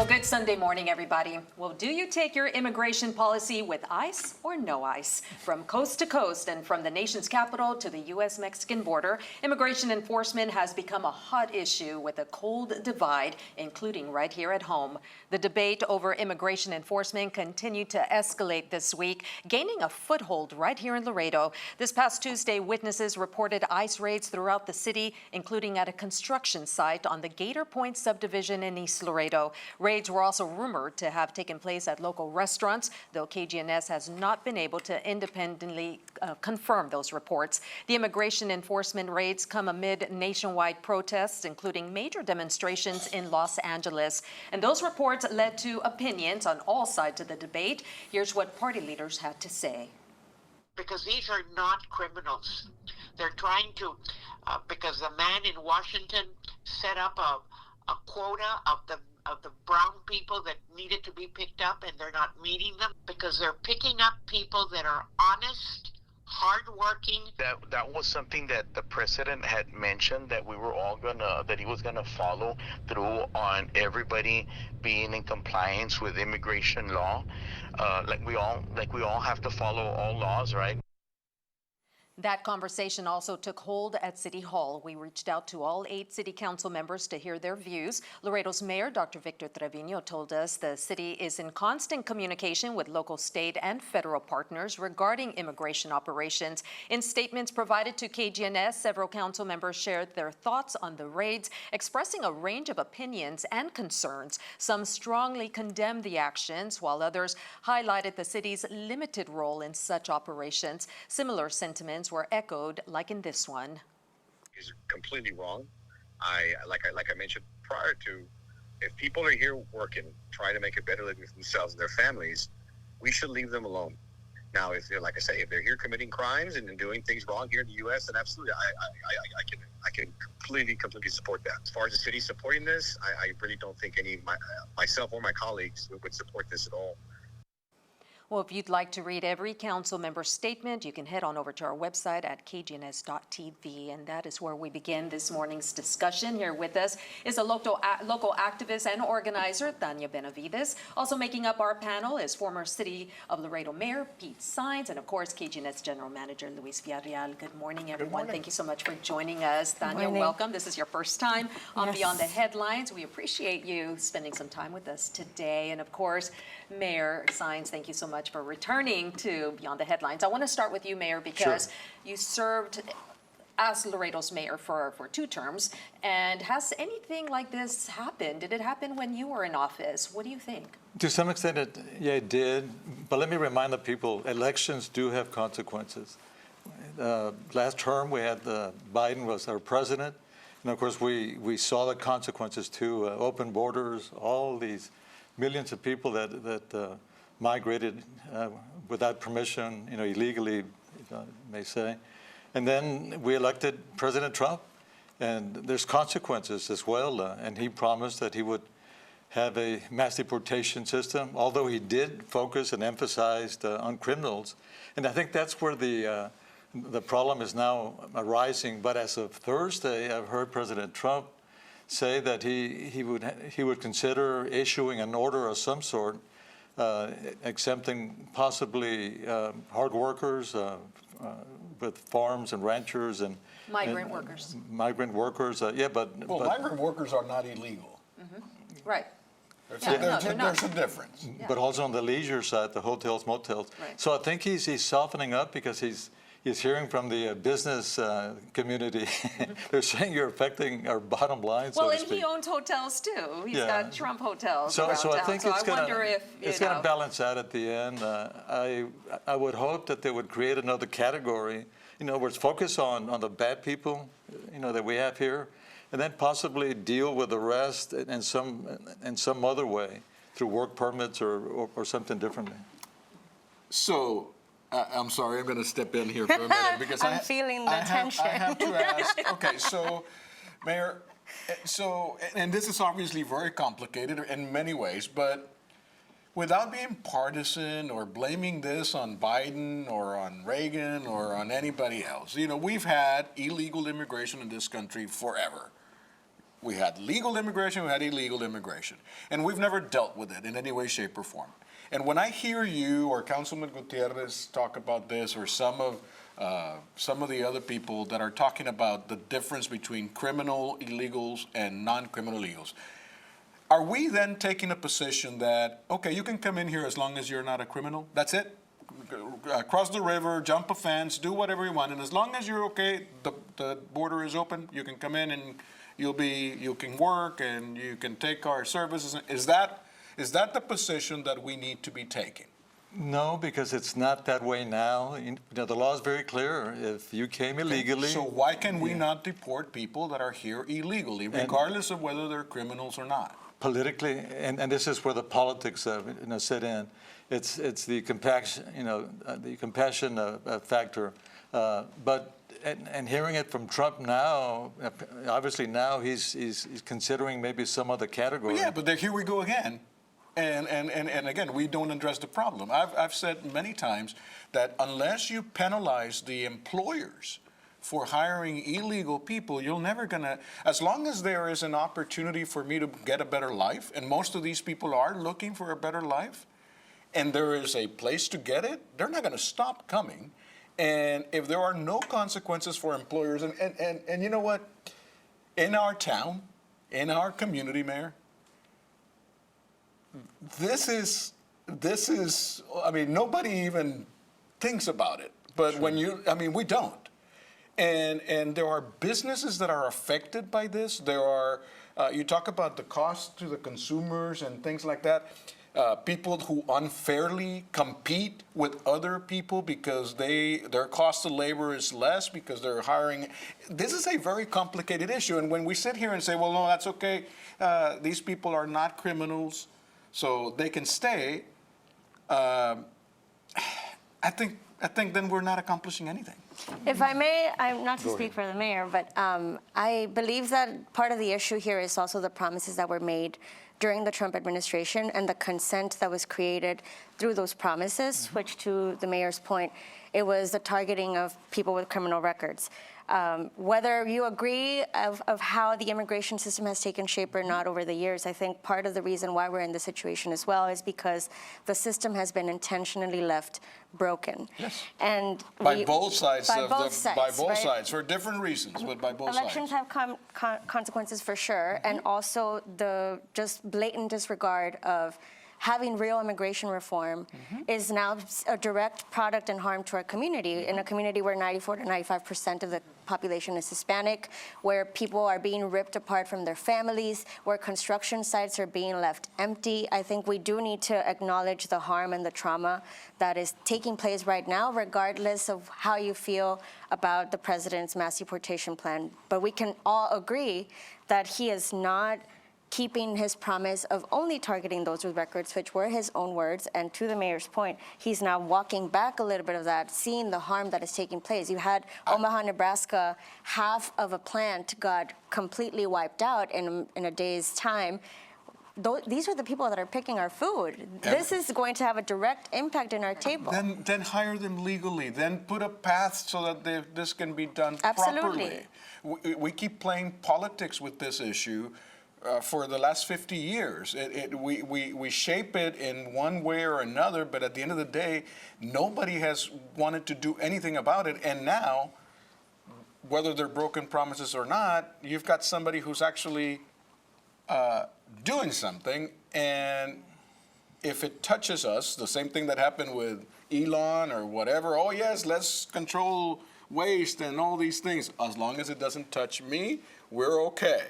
Well, good Sunday morning, everybody. Well, do you take your immigration policy with ice or no ice? From coast to coast and from the nation's capital to the U.S. Mexican border, immigration enforcement has become a hot issue with a cold divide, including right here at home. The debate over immigration enforcement continued to escalate this week, gaining a foothold right here in Laredo. This past Tuesday, witnesses reported ICE raids throughout the city, including at a construction site on the Gator Point subdivision in East Laredo. Raids were also rumored to have taken place at local restaurants, though KGNS has not been able to independently confirm those reports. The immigration enforcement raids come amid nationwide protests, including major demonstrations in Los Angeles. And those reports led to opinions on all sides of the debate. Here's what party leaders had to say. Because these are not criminals. They're trying to, because the man in Washington set up a quota of the brown people that needed to be picked up, and they're not meeting them because they're picking up people that are honest, hardworking. That was something that the president had mentioned that he was gonna follow through on everybody being in compliance with immigration law. Like we all have to follow all laws, right? That conversation also took hold at City Hall. We reached out to all 8 city council members to hear their views. Laredo's mayor, Dr. Victor Trevino, told us the city is in constant communication with local, state, and federal partners regarding immigration operations. In statements provided to KGNS, several council members shared their thoughts on the raids, expressing a range of opinions and concerns. Some strongly condemned the actions, while others highlighted the city's limited role in such operations. Similar sentiments were echoed, like in this one. Is completely wrong. Like I mentioned prior to, if people are here working, trying to make a better living for themselves and their families, we should leave them alone. Now, if they're, like I say, if they're here committing crimes and doing things wrong here in the U.S., then absolutely, I can completely support that. As far as the city supporting this, I really don't think any of myself or my colleagues would support this at all. Well, if you'd like to read every council member's statement, you can head on over to our website at kgns.tv, and that is where we begin this morning's discussion. Here with us is a local activist and organizer, Tanya Benavides. Also making up our panel is former City of Laredo Mayor Pete Saenz, and of course, KGNS General Manager Luis Villarreal. Good morning, everyone. Good morning. Thank you so much for joining us. Tanya, welcome. This is your first time on Beyond the Headlines. We appreciate you spending some time with us today. And of course, Mayor Saenz, thank you so much for returning to Beyond the Headlines. I want to start with you, Mayor, because you served as Laredo's mayor for 2 terms. And has anything like this happened? Did it happen when you were in office? What do you think? To some extent, it did. But let me remind the people, elections do have consequences. Last term, we had Biden was our president. And of course, we saw the consequences too, open borders, all these millions of people that migrated without permission, illegally, may say. And then we elected President Trump, and there's consequences as well. And he promised that he would have a mass deportation system, although he did focus and emphasized on criminals. And I think that's where the problem is now arising. But as of Thursday, I've heard President Trump say that he would consider issuing an order of some sort, exempting possibly hard workers with farms and ranchers and migrant workers. Migrant workers, but migrant workers are not illegal. Mm-hmm. Right. There's a difference. Yeah. But also on the leisure side, the hotels, motels. Right. So I think he's softening up because he's hearing from the business community. They're saying you're affecting our bottom line, so to speak. Well, and he owns hotels too. He's got Trump hotels around so I think town. it's going to balance out at the end. I would hope that they would create another category, where it's focused on the bad people, that we have here, and then possibly deal with the rest in some other way through work permits or something differently. So. I'm sorry, I'm going to step in here for a minute because I'm feeling the tension. I have to ask. Okay, so, Mayor, and this is obviously very complicated in many ways, but without being partisan or blaming this on Biden or on Reagan or on anybody else, we've had illegal immigration in this country forever. We had legal immigration, we had illegal immigration. And we've never dealt with it in any way, shape, or form. And when I hear you or Councilman Gutierrez talk about this, or some of the other people that are talking about the difference between criminal illegals and non-criminal illegals, are we then taking a position that, okay, you can come in here as long as you're not a criminal? That's it? Cross the river, jump a fence, do whatever you want, and as long as you're okay, the border is open, you can come in and you can work and you can take our services. Is that the position that we need to be taking? No, because it's not that way now. The law is very clear. If you came illegally. So why can we not deport people that are here illegally, regardless of whether they're criminals or not? Politically, and this is where the politics set in. It's the compassion, the compassion factor. But hearing it from Trump now, obviously now he's considering maybe some other category. Well, yeah, but here we go again. And again, we don't address the problem. I've said many times that unless you penalize the employers for hiring illegal people, you're never gonna, as long as there is an opportunity for me to get a better life, and most of these people are looking for a better life, and there is a place to get it, they're not gonna stop coming. And if there are no consequences for employers, and you know what, in our town, in our community, Mayor, this is, I mean, nobody even thinks about it, but sure. We don't. And there are businesses that are affected by this. There are, you talk about the cost to the consumers and things like that. People who unfairly compete with other people because their cost of labor is less because they're hiring. This is a very complicated issue. And when we sit here and say, well, no, that's okay, these people are not criminals, so they can stay, I think then we're not accomplishing anything. If I may, I'm not to speak for the mayor, but I believe that part of the issue here is also the promises that were made during the Trump administration and the consent that was created through those promises, which, to the mayor's point, it was the targeting of people with criminal records. Whether you agree of how the immigration system has taken shape or not over the years, I think part of the reason why we're in this situation as well is because the system has been intentionally left broken. Yes. And by both sides, right? for different reasons, but by both Elections sides. have consequences for sure, and also the just blatant disregard of having real immigration reform is now a direct product and harm to our community, in a community where 94 to 95% of the population is Hispanic, where people are being ripped apart from their families, where construction sites are being left empty. I think we do need to acknowledge the harm and the trauma that is taking place right now, regardless of how you feel about the president's mass deportation plan. But we can all agree that he is not keeping his promise of only targeting those with records, which were his own words. And to the mayor's point, he's now walking back a little bit of that, seeing the harm that is taking place. You had Omaha, Nebraska, half of a plant got completely wiped out in a day's time. These are the people that are picking our food. This is going to have a direct impact in our table. Then hire them legally. Then put a path so that this can be done Absolutely. properly. We keep playing politics with this issue. For the last 50 years. We shape it in one way or another, but at the end of the day, nobody has wanted to do anything about it. And now, whether they're broken promises or not, you've got somebody who's actually doing something. And if it touches us, the same thing that happened with Elon or whatever, oh yes, let's control waste and all these things. As long as it doesn't touch me, we're okay.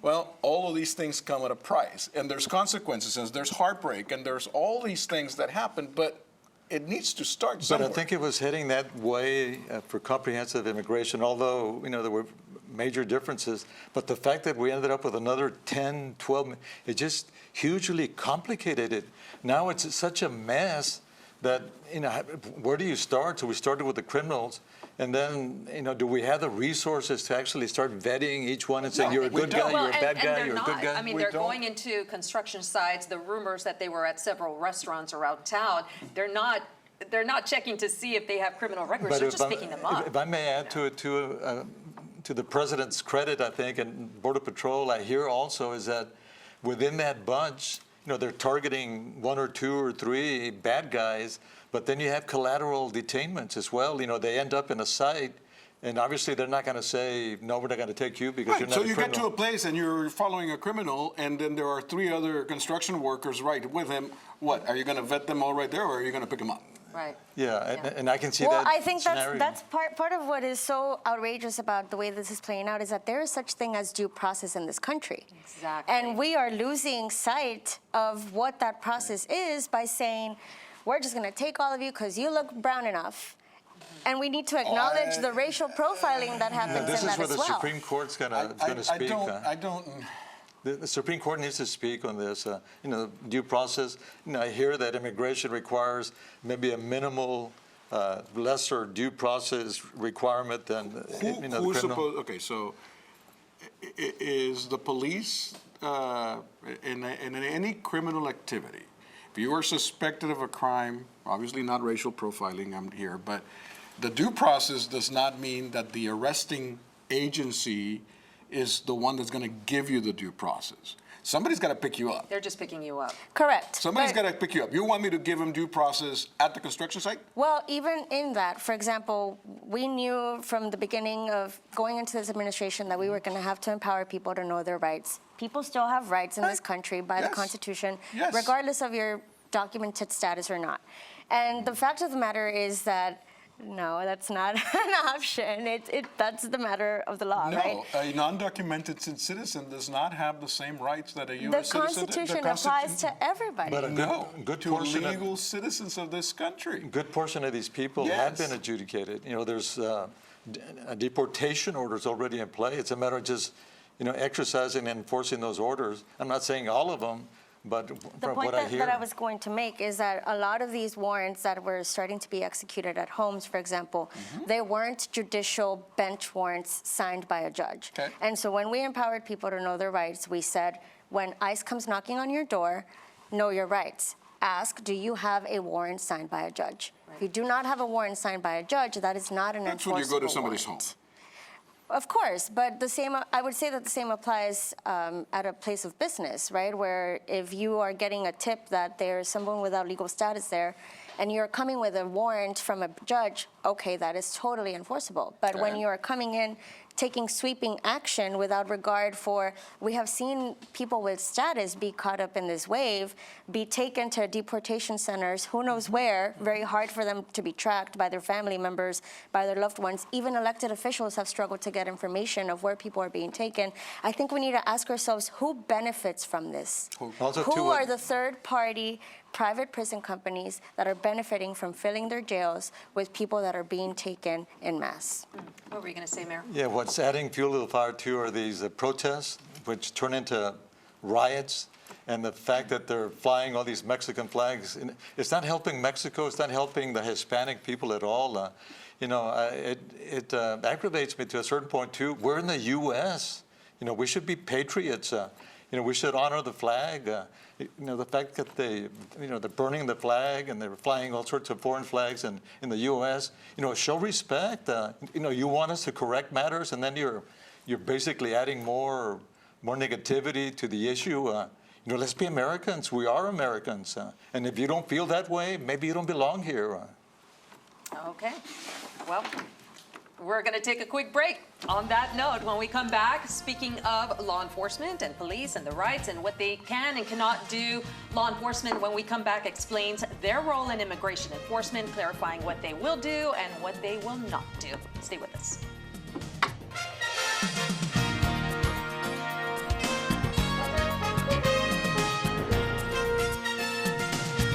Well, all of these things come at a price, and there's consequences, and there's heartbreak, and there's all these things that happen, but it needs to start somewhere. But I think it was heading that way for comprehensive immigration, although, there were major differences. But the fact that we ended up with another 10, 12, it just hugely complicated it. Now it's such a mess that, where do you start? So we started with the criminals. And then, do we have the resources to actually start vetting each one and saying, you're a good guy, you're a bad guy, you're a good guy? I mean, they're going into construction sites. The rumors that they were at several restaurants around town, they're not checking to see if they have criminal records. They're just picking them up. If I may add to it, too, to the president's credit, I think, and Border Patrol, I hear also is that within that bunch, they're targeting 1 or 2 or 3 bad guys, but then you have collateral detainments as well. They end up in a site, and obviously they're not going to say, no, we're not going to take you because you're not So a you criminal. get to a place and you're following a criminal, and then there are 3 other construction workers right with him. What, are you going to vet them all right there, or are you going to pick them up? Right. Yeah, and I can see Well, that I think scenario. that's part of what is so outrageous about the way this is playing out is that there is such thing as due process in this country. Exactly. And we are losing sight of what that process is by saying, we're just going to take all of you because you look brown enough. And we need to acknowledge the racial profiling that happens This in is that where as the well. Supreme Court's going to speak. I don't. The Supreme Court needs to speak on this. Due process. I hear that immigration requires maybe a minimal, lesser due process requirement than Who's the criminal. supposed? Okay, so is the police in any criminal activity? If you are suspected of a crime, obviously not racial profiling, I'm here, but the due process does not mean that the arresting agency is the one that's going to give you the due process. Somebody's got to pick you up. They're just picking you up. Correct. Somebody's But- got to pick you up. You want me to give them due process at the construction site? Well, even in that, for example, we knew from the beginning of going into this administration that we were going to have to empower people to know their rights. People still have rights in this country by the Yes. Constitution, Yes. regardless of your documented status or not. And the fact of the matter is that no, that's not an option. That's the matter of the law, right? No, a non-documented citizen does not have the same rights that a The U.S. citizen. Constitution applies to everybody. But a No, good to portion legal citizens of this country. good portion of these people have Yes. been adjudicated. There's deportation orders already in play. It's a matter of just, exercising and enforcing those orders. I'm not saying all of them, but The from point what I hear. that I was going to make is that a lot of these warrants that were starting to be executed at homes, for example, they weren't judicial bench warrants signed by a judge. Okay. And so when we empowered people to know their rights, we said, when ICE comes knocking on your door, know your rights. Ask, do you have a warrant signed by a judge? If you do not have a warrant signed by a judge, that is not an That's when enforceable you go to somebody's home. warrant. Of course, but I would say that the same applies at a place of business, right? Where if you are getting a tip that there's someone without legal status there, and you're coming with a warrant from a judge, okay, that is totally enforceable. But when Okay. you are coming in taking sweeping action without regard for, we have seen people with status be caught up in this wave, be taken to deportation centers, who knows where, very hard for them to be tracked by their family members, by their loved ones. Even elected officials have struggled to get information of where people are being taken. I think we need to ask ourselves, who benefits from this? Also, Who too, are the third-party private prison companies that are benefiting from filling their jails with people that are being taken en masse? What were you going to say, Mayor? Yeah, what's adding fuel to the fire too are these protests, which turn into riots, and the fact that they're flying all these Mexican flags. And it's not helping Mexico. It's not helping the Hispanic people at all. It aggravates me to a certain point too. We're in the U.S. We should be patriots. We should honor the flag. The fact that they're burning the flag and they're flying all sorts of foreign flags in the U.S. Show respect. You want us to correct matters, and then you're basically adding more negativity to the issue. Let's be Americans. We are Americans, and if you don't feel that way, maybe you don't belong here. Okay. Well, we're going to take a quick break. On that note, when we come back, speaking of law enforcement and police and the rights and what they can and cannot do, law enforcement, when we come back, explains their role in immigration enforcement, clarifying what they will do and what they will not do. Stay with us.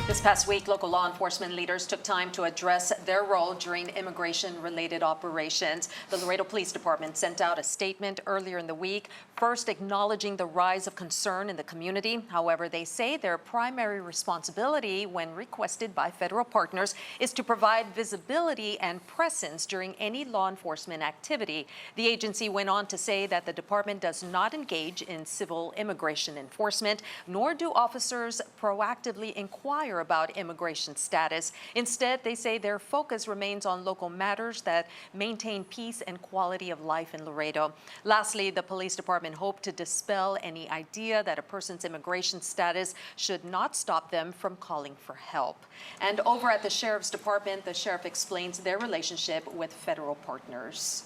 This past week, local law enforcement leaders took time to address their role during immigration-related operations. The Laredo Police Department sent out a statement earlier in the week, first acknowledging the rise of concern in the community. However, they say their primary responsibility, when requested by federal partners, is to provide visibility and presence during any law enforcement activity. The agency went on to say that the department does not engage in civil immigration enforcement, nor do officers proactively inquire about immigration status. Instead, they say their focus remains on local matters that maintain peace and quality of life in Laredo. Lastly, the police department hoped to dispel any idea that a person's immigration status should not stop them from calling for help. And over at the Sheriff's Department, the sheriff explains their relationship with federal partners.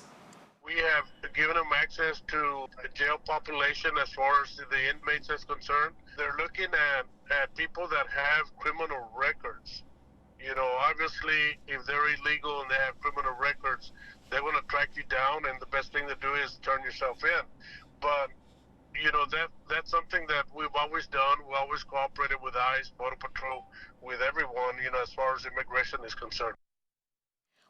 We have given them access to a jail population as far as the inmates is concerned. They're looking at people that have criminal records. You know, obviously, if they're illegal and they have criminal records, they're going to track you down, and the best thing to do is turn yourself in. But, you know, that's something that we've always done. We always cooperated with ICE, Border Patrol, with everyone, you know, as far as immigration is concerned.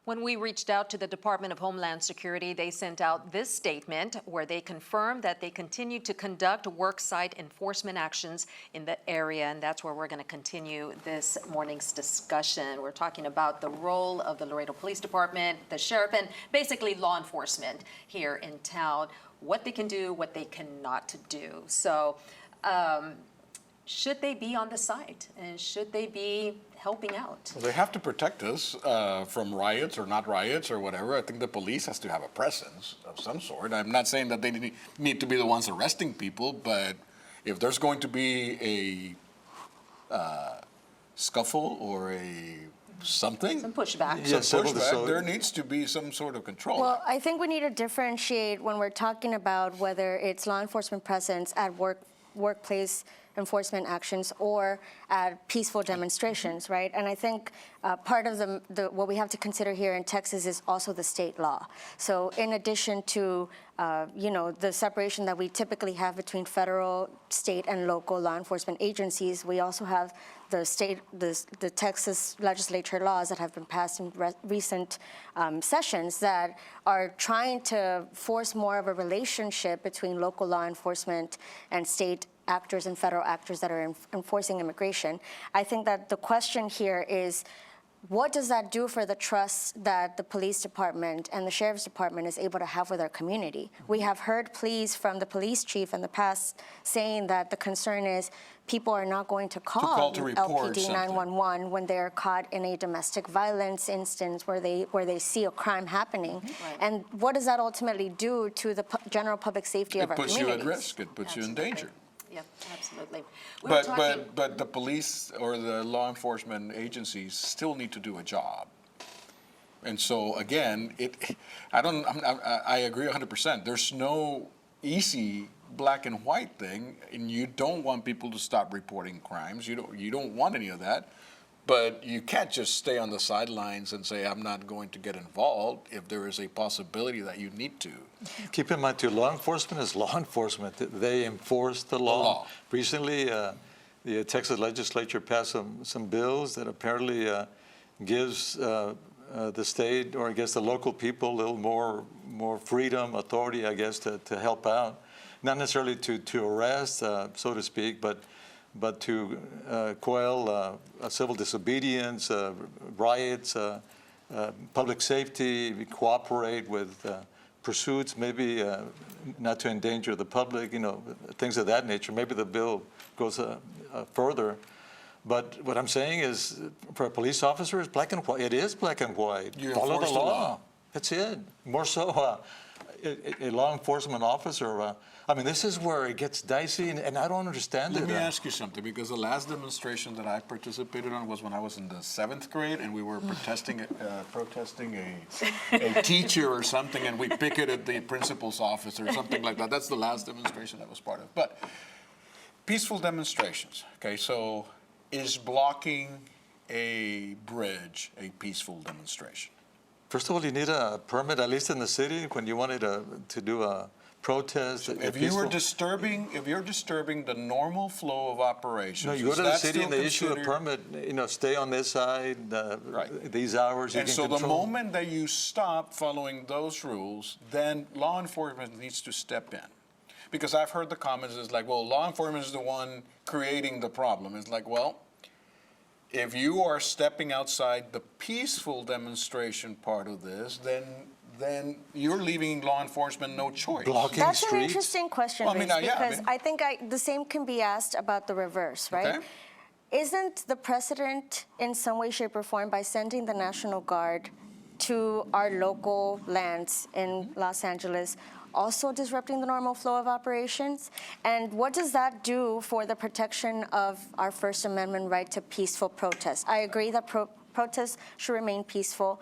When we reached out to the Department of Homeland Security, they sent out this statement where they confirmed that they continue to conduct worksite enforcement actions in the area, and that's where we're going to continue this morning's discussion. We're talking about the role of the Laredo Police Department, the sheriff, and basically law enforcement here in town, what they can do, what they cannot do. So should they be on the site, and should they be helping out? Well, they have to protect us from riots or not riots or whatever. I think the police has to have a presence of some sort. I'm not saying that they need to be the ones arresting people, but if there's going to be a scuffle or something, Some pushback. Yes, some civil pushback, disorder. there needs to be some sort of control. Well, I think we need to differentiate when we're talking about whether it's law enforcement presence at workplace enforcement actions or at peaceful demonstrations, right? And I think part of what we have to consider here in Texas is also the state law. So in addition to the separation that we typically have between federal, state, and local law enforcement agencies, we also have the Texas legislature laws that have been passed in recent sessions that are trying to force more of a relationship between local law enforcement and state actors and federal actors that are enforcing immigration. I think that the question here is, what does that do for the trust that the police department and the sheriff's department is able to have with our community? We have heard pleas from the police chief in the past saying that the concern is people are not going to call to report LPD 911 when they're caught in a domestic violence instance where they see a crime happening. Right. And what does that ultimately do to the general public safety of our It puts you communities? at risk. It puts you in danger. Yep, absolutely. We were talking- But the police or the law enforcement agencies still need to do a job. And so again, I agree 100%. There's no easy black and white thing, and you don't want people to stop reporting crimes. You don't want any of that. But you can't just stay on the sidelines and say, I'm not going to get involved if there is a possibility that you need to. Keep in mind, too, law enforcement is law enforcement. They enforce the law. Recently, the Texas legislature passed some bills that apparently gives the state, or I guess the local people, a little more freedom, authority, I guess, to help out. Not necessarily to arrest, so to speak, but to quell civil disobedience, riots, public safety, cooperate with pursuits, maybe not to endanger the public, things of that nature. Maybe the bill goes further. But what I'm saying is, for a police officer, it's black and white. It is black and white. You Follow enforce the the law. law. That's it. More so, a law enforcement officer, this is where it gets dicey, and I don't understand it. Let me ask you something, because the last demonstration that I participated on was when I was in the 7th grade, and we were protesting a teacher or something, and we picketed the principal's office or something like that. That's the last demonstration I was part of. But peaceful demonstrations, okay, so is blocking a bridge a peaceful demonstration? First of all, you need a permit, at least in the city, when you wanted to do a protest. If you're disturbing the normal flow of operations, No, you go to the that city still and they issue a considered- permit, stay on this side, Right. these hours, you And can so the control. moment that you stop following those rules, then law enforcement needs to step in. Because I've heard the comments, it's like, well, law enforcement is the one creating the problem. It's like, well, if you are stepping outside the peaceful demonstration part of this, then you're leaving law enforcement no choice. Blocking That's an streets. interesting question, Well, I mean, Reese, yeah, I because mean- I think the same can be asked about the reverse, right? Okay. isn't the precedent in some way, shape, or form by sending the National Guard to our local lands in Los Angeles also disrupting the normal flow of operations? And what does that do for the protection of our First Amendment right to peaceful protest? I agree that protests should remain peaceful.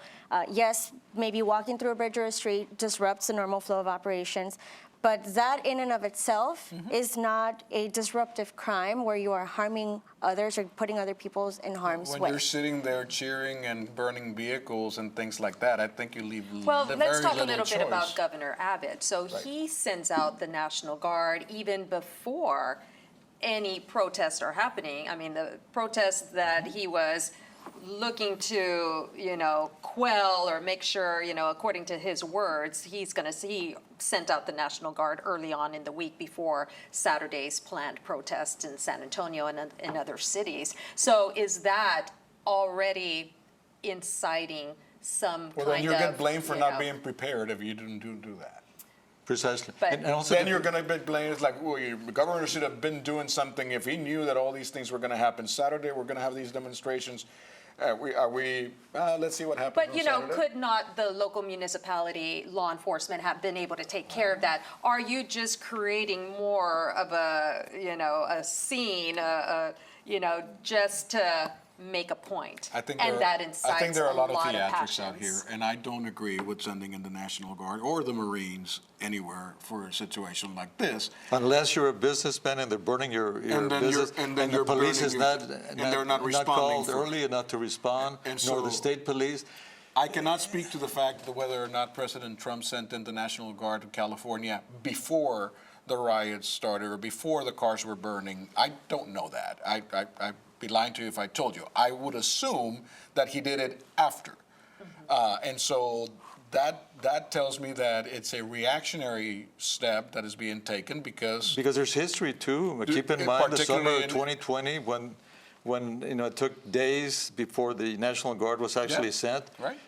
Yes, maybe walking through a bridge or a street disrupts the normal flow of operations, but that in and of itself is not a disruptive crime where you are harming others or putting other people in harm's When way. you're sitting there cheering and burning vehicles and things like that, I think you leave Well, very let's talk a little little bit about choice. Governor Abbott. So he sends out the National Guard even before any protests are happening. I mean, the protests that he was looking to, quell or make sure, according to his words, he sent out the National Guard early on in the week before Saturday's planned protests in San Antonio and in other cities. So is that already inciting some Well, kind then you of, get blamed for not being prepared if you didn't do that. Precisely. But- And also Then you're going to be blamed. It's like, well, the governor should have been doing something if he knew that all these things were going to happen. Saturday, we're going to have these demonstrations. Let's see what happens. But, on Saturday. could not the local municipality law enforcement have been able to take care of that? Are you just creating more of a scene, just to make a point? And that incites I think there are a lot of theatrics passions. out here, and I don't agree with sending in the National Guard or the Marines anywhere for a situation like this. Unless you're a businessman and they're burning your And then business, and then the you're police burning is your- and they're not responding called for it. early enough to respond, And nor so- the state police. I cannot speak to the fact that whether or not President Trump sent in the National Guard to California before the riots started or before the cars were burning. I don't know that. I'd be lying to you if I told you. I would assume that he did it after. And so that tells me that it's a reactionary step that is being taken because Because there's history too. Keep in mind the summer particularly of in- 2020 when it took days before the National Guard was actually Yeah, sent. right.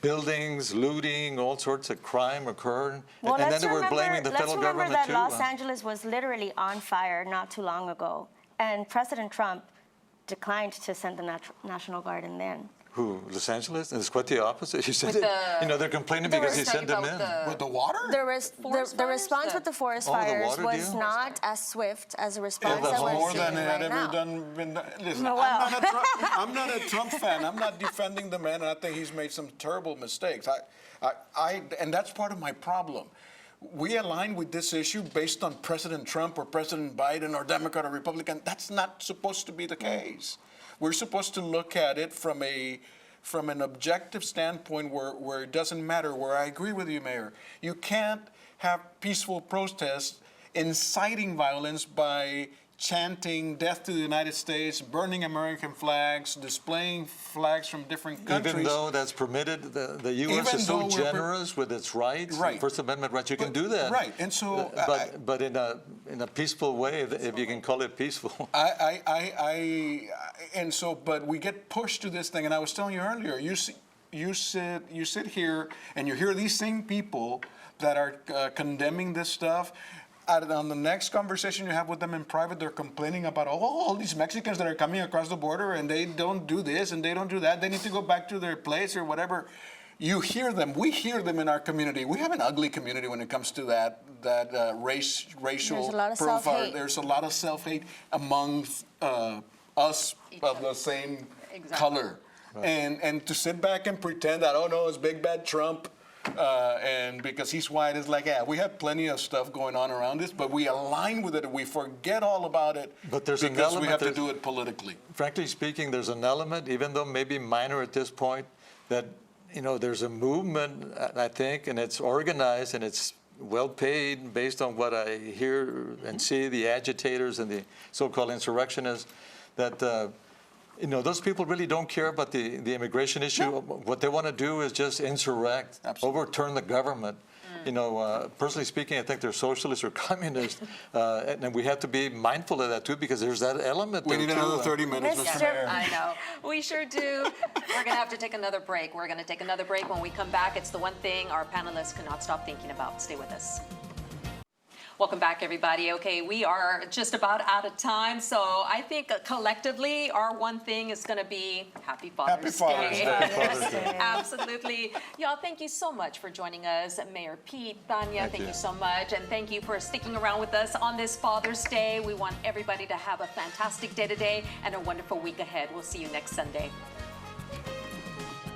Buildings, looting, all sorts of crime occurred. Well, and then let's they were remember, blaming the federal government that too. Los Angeles was literally on fire not too long ago, and President Trump declined to send the National Guard in then. Who, Los Angeles? And it's quite the opposite. He said, With the- they're complaining They were because he saying sent them about in. with the water? Forest The fires? response with the forest Oh, the fires water was deal? not as swift as the response that's that we're More seeing than it had right ever now. been. Listen, Well. I'm not a Trump fan. I'm not defending the man, and I think he's made some terrible mistakes. And that's part of my problem. We align with this issue based on President Trump or President Biden or Democrat or Republican. That's not supposed to be the case. We're supposed to look at it from an objective standpoint where it doesn't matter, where I agree with you, Mayor. You can't have peaceful protests inciting violence by chanting death to the United States, burning American flags, displaying flags from different countries. Even though that's permitted, the U.S. Even is so though we're generous with its rights, Right. First Amendment rights, you can do that. Right, and so But in a peaceful way, if you can call it peaceful. But we get pushed to this thing, and I was telling you earlier, you sit here and you hear these same people that are condemning this stuff. On the next conversation you have with them in private, they're complaining about all these Mexicans that are coming across the border and they don't do this and they don't do that. They need to go back to their place or whatever. You hear them. We hear them in our community. We have an ugly community when it comes to that racial There's a lot of profile. self-hate. There's a lot of self-hate among us of the same color. And to sit back and pretend that, oh no, it's big bad Trump, and because he's white, it's like, yeah, we have plenty of stuff going on around this, but we align with it. We forget all about it But there's an because we element have to that- do it politically. Frankly speaking, there's an element, even though maybe minor at this point, that there's a movement, I think, and it's organized and it's well paid based on what I hear and see, the agitators and the so-called insurrectionists, that those people really don't care about the immigration issue. No. What they want to do is just insurrect, Absolutely. overturn the government. Personally speaking, I think they're socialists or communists, and we have to be mindful of that too, because there's that element We there need too. another 30 minutes, Mr. Mr. Mayor. I know. We sure do. We're going to have to take another break. We're going to take another break. When we come back, it's the one thing our panelists cannot stop thinking about. Stay with us. Welcome back, everybody. Okay, we are just about out of time, so I think collectively our one thing is going to be Happy Father's Father's Day. Day. Father's Day. Absolutely. Y'all, thank you so much for joining us. Mayor Pete, Tanya, thank you so much. And thank you for sticking around with us on this Father's Day. We want everybody to have a fantastic day today and a wonderful week ahead. We'll see you next Sunday.